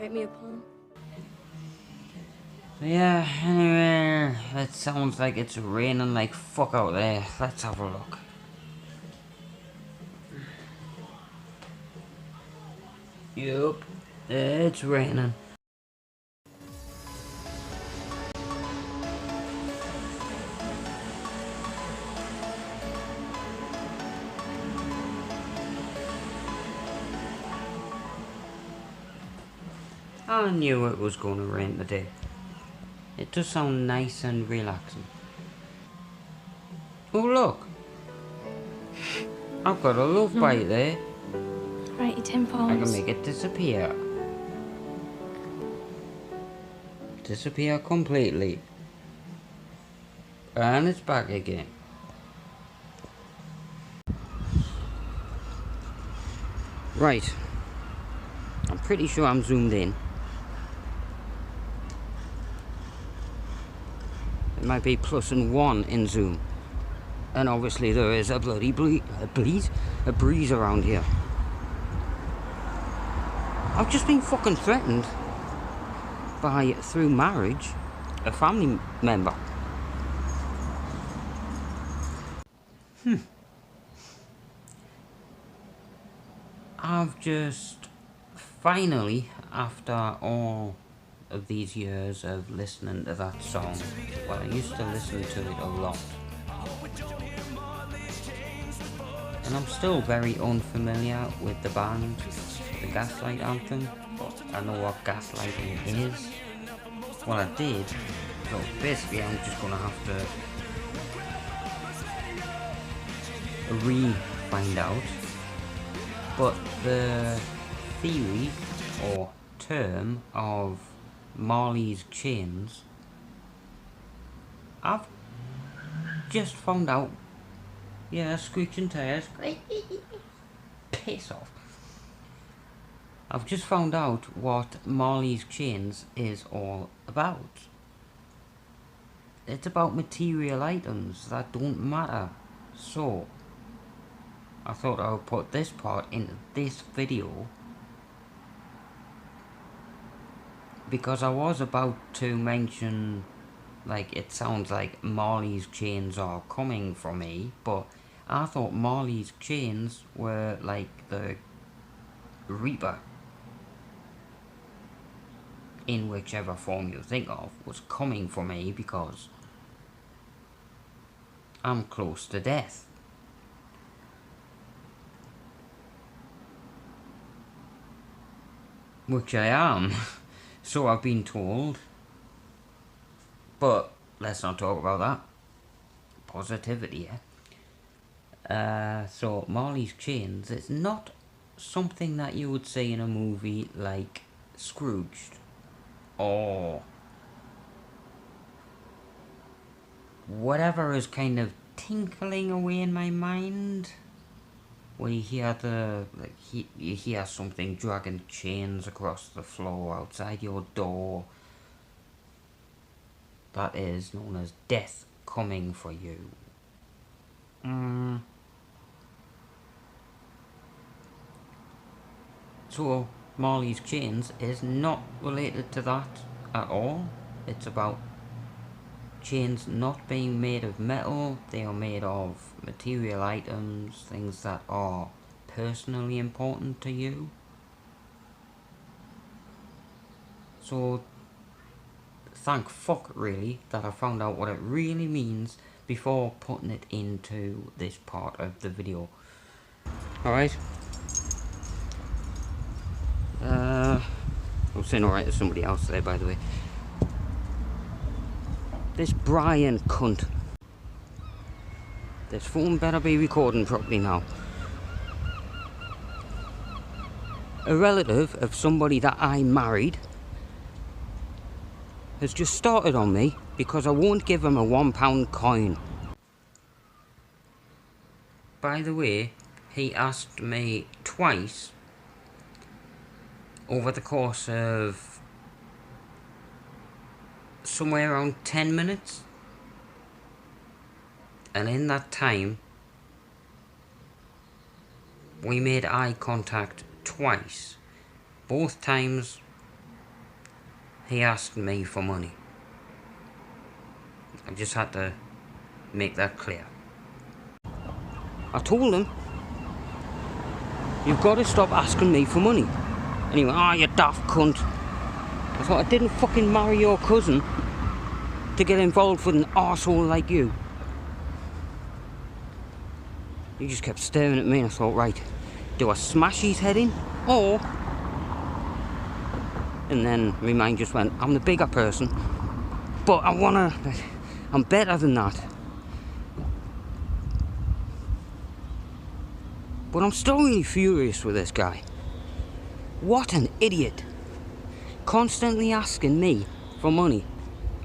Write me a poem. Yeah, anyway, it sounds like it's raining like fuck out there. Let's have a look. Yup, it's raining. I knew it was going to rain today. It does sound nice and relaxing. Oh look! I've got a love bite there. Write you 10 I poems. can make it disappear. Disappear completely. And it's back again. Right. I'm pretty sure I'm zoomed in. It might be +1 in zoom. And obviously there is a bloody a breeze around here. I've just been fucking threatened by, through marriage, a family member. I've just finally, after all of these years of listening to that song, well, I used to listen to it a lot, and I'm still very unfamiliar with the band, the Gaslight Anthem, but I know what gaslighting is. Well, I did, so basically I'm just gonna have to find out. But the theory or term of Marley's chains, I've just found out. Yeah, screeching tires. Piss off. I've just found out what Marley's chains is all about. It's about material items that don't matter. So I thought I would put this part into this video because I was about to mention, like, it sounds like Marley's chains are coming for me, but I thought Marley's chains were like the Reaper, in whichever form you think of, was coming for me because I'm close to death. Which I am, so I've been told. But let's not talk about that. Positivity, so Marley's chains, it's not something that you would see in a movie like Scrooged or whatever is kind of tinkling away in my mind, where you hear you hear something dragging chains across the floor outside your door. That is known as death coming for you. So Marley's chains is not related to that at all. It's about chains not being made of metal. They are made of material items, things that are personally important to you. So thank fuck really that I found out what it really means before putting it into this part of the video. Alright. I was saying alright to somebody else there, by the way. This Brian cunt. This phone better be recording properly now. A relative of somebody that I married has just started on me because I won't give him a £1 coin. By the way, he asked me twice over the course of somewhere around 10 minutes, and in that time we made eye contact twice. Both times He asked me for money. I just had to make that clear. I told him, you've got to stop asking me for money. And he went, oh, you daft cunt. I thought, I didn't fucking marry your cousin to get involved with an arsehole like you. He just kept staring at me and I thought, right, do I smash his head in? Or... And then my mind just went, I'm the bigger person, but I'm better than that. But I'm still really furious with this guy. What an idiot. Constantly asking me for money.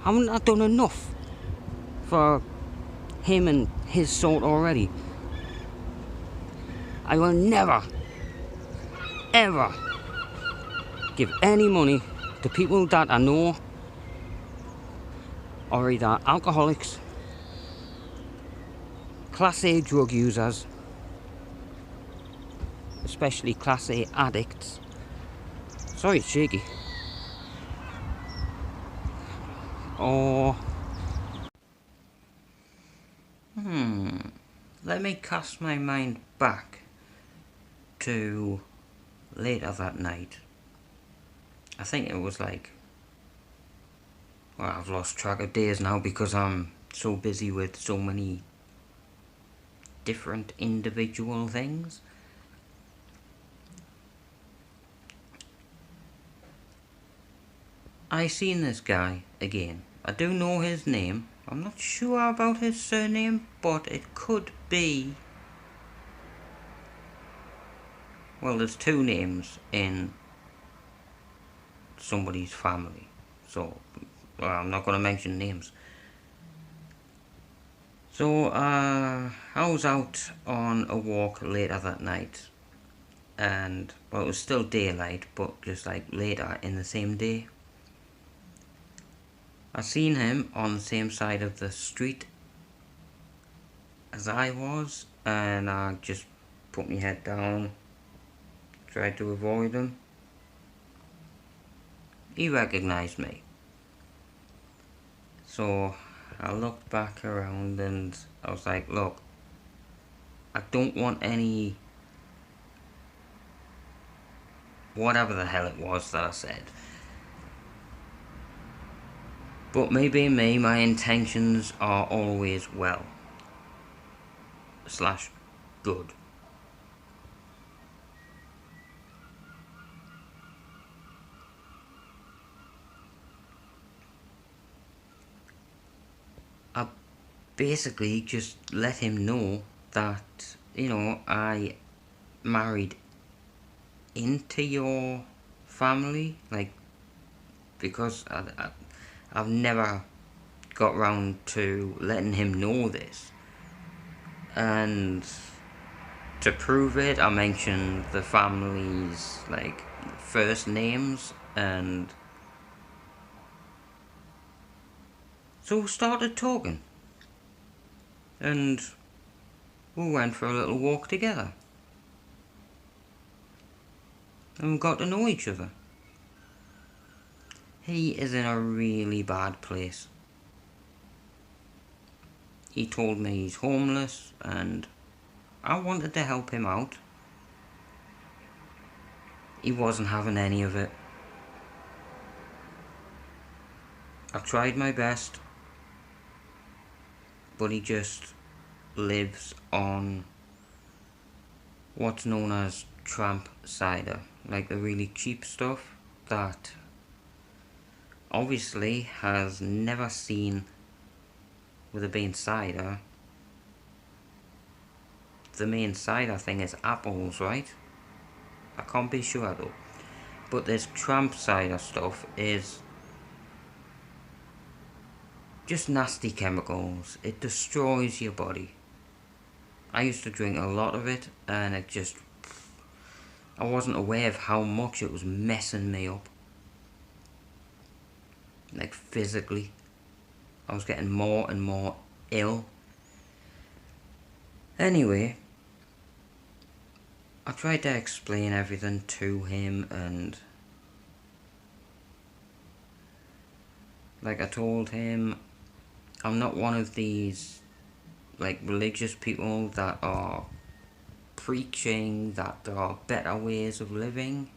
Haven't I done enough for him and his sort already? I will never, ever give any money to people that I know are either alcoholics, Class A drug users, especially Class A addicts. Sorry, it's shaky. Or... Let me cast my mind back to later that night. I think it was like... Well, I've lost track of days now because I'm so busy with so many different individual things. I seen this guy again. I do know his name. I'm not sure about his surname, but it could be... Well, there's two names in somebody's family, so I'm not going to mention names. So I was out on a walk later that night, and well, it was still daylight, but just like later in the same day. I seen him on the same side of the street as I was, and I just put my head down, tried to avoid him. He recognised me. So I looked back around and I was like, look, I don't want any... whatever the hell it was that I said. But maybe me, my intentions are always well. / good. I basically just let him know that, you know, I married into your family, like, because I've never got round to letting him know this. And to prove it, I mentioned the family's, like, first names, and so we started talking. And we went for a little walk together. And we got to know each other. He is in a really bad place. He told me he's homeless, and I wanted to help him out. He wasn't having any of it. I tried my best, but he just lives on what's known as tramp cider, like the really cheap stuff that obviously has never seen, with it being cider, the main cider thing is apples, right? I can't be sure though. But this tramp cider stuff is just nasty chemicals. It destroys your body. I used to drink a lot of it, and it just... I wasn't aware of how much it was messing me up. Like, physically. I was getting more and more ill. Anyway, I tried to explain everything to him, and Like I told him, I'm not one of these like religious people that are preaching that there are better ways of living.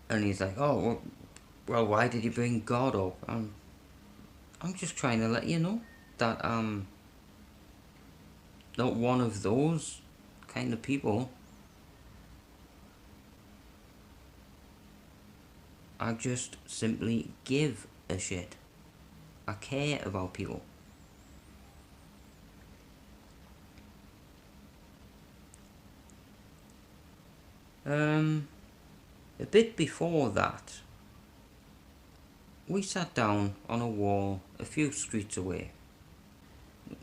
And he's like, oh, well, why did you bring God up? I'm just trying to let you know that I'm not one of those kind of people. I just simply give a shit. I care about people. A bit before that, we sat down on a wall a few streets away.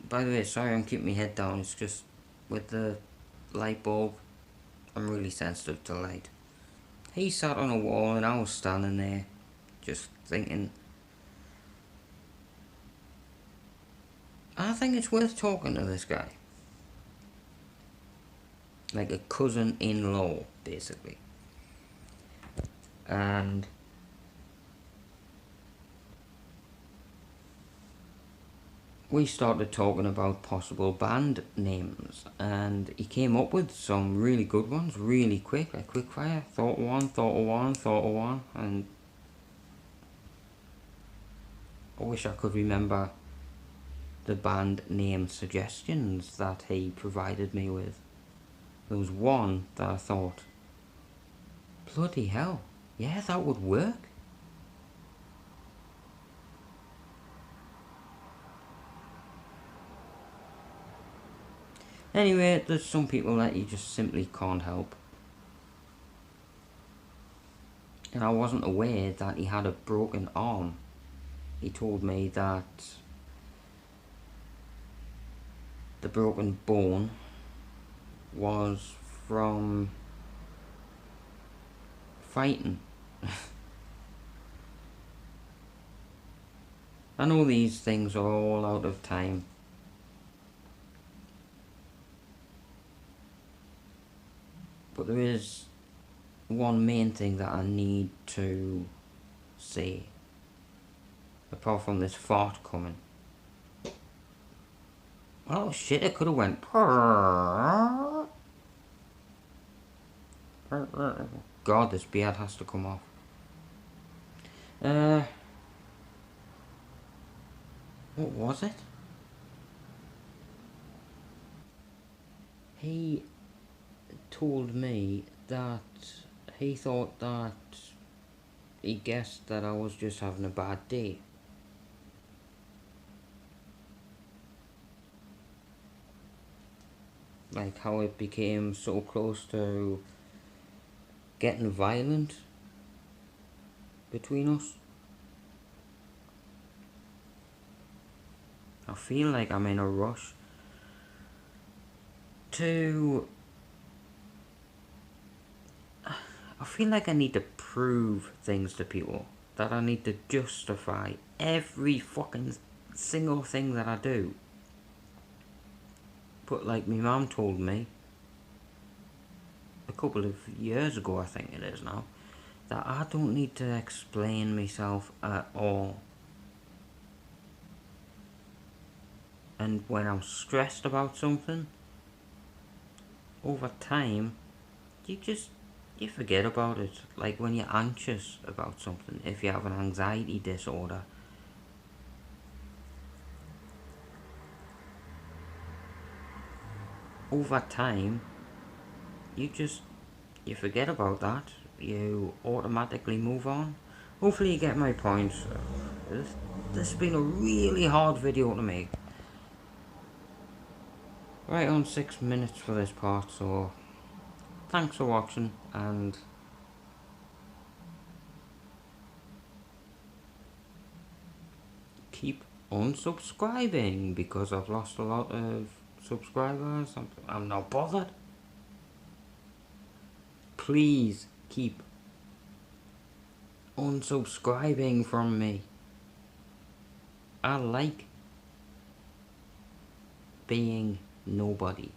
By the way, sorry I'm keeping my head down, it's just with the light bulb, I'm really sensitive to light. He sat on a wall and I was standing there, just thinking, I think it's worth talking to this guy. Like a cousin-in-law, basically. And we started talking about possible band names, and he came up with some really good ones, really quick, like quick fire. Thought of one, and I wish I could remember the band name suggestions that he provided me with. There was one that I thought, bloody hell, yeah, that would work. Anyway, there's some people that you just simply can't help. And I wasn't aware that he had a broken arm. He told me that the broken bone was from fighting. I know these things are all out of time. But there is one main thing that I need to say. Apart from this fart coming. Oh shit, it could have went. God, this beard has to come off. What was it? He told me that he thought that he guessed that I was just having a bad day. Like how it became so close to getting violent between us. I feel like I'm in a rush to... I feel like I need to prove things to people. That I need to justify every fucking single thing that I do. But like my mum told me a couple of years ago, I think it is now, that I don't need to explain myself at all. And when I'm stressed about something, over time, you forget about it. Like when you're anxious about something, if you have an anxiety disorder, over time, you forget about that. You automatically move on. Hopefully you get my point. This has been a really hard video to make. Right on 6 minutes for this part, so thanks for watching, and keep unsubscribing because I've lost a lot of subscribers. I'm not bothered. Please keep unsubscribing from me. I like being nobody.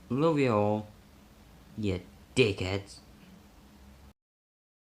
Love you all, you dickheads.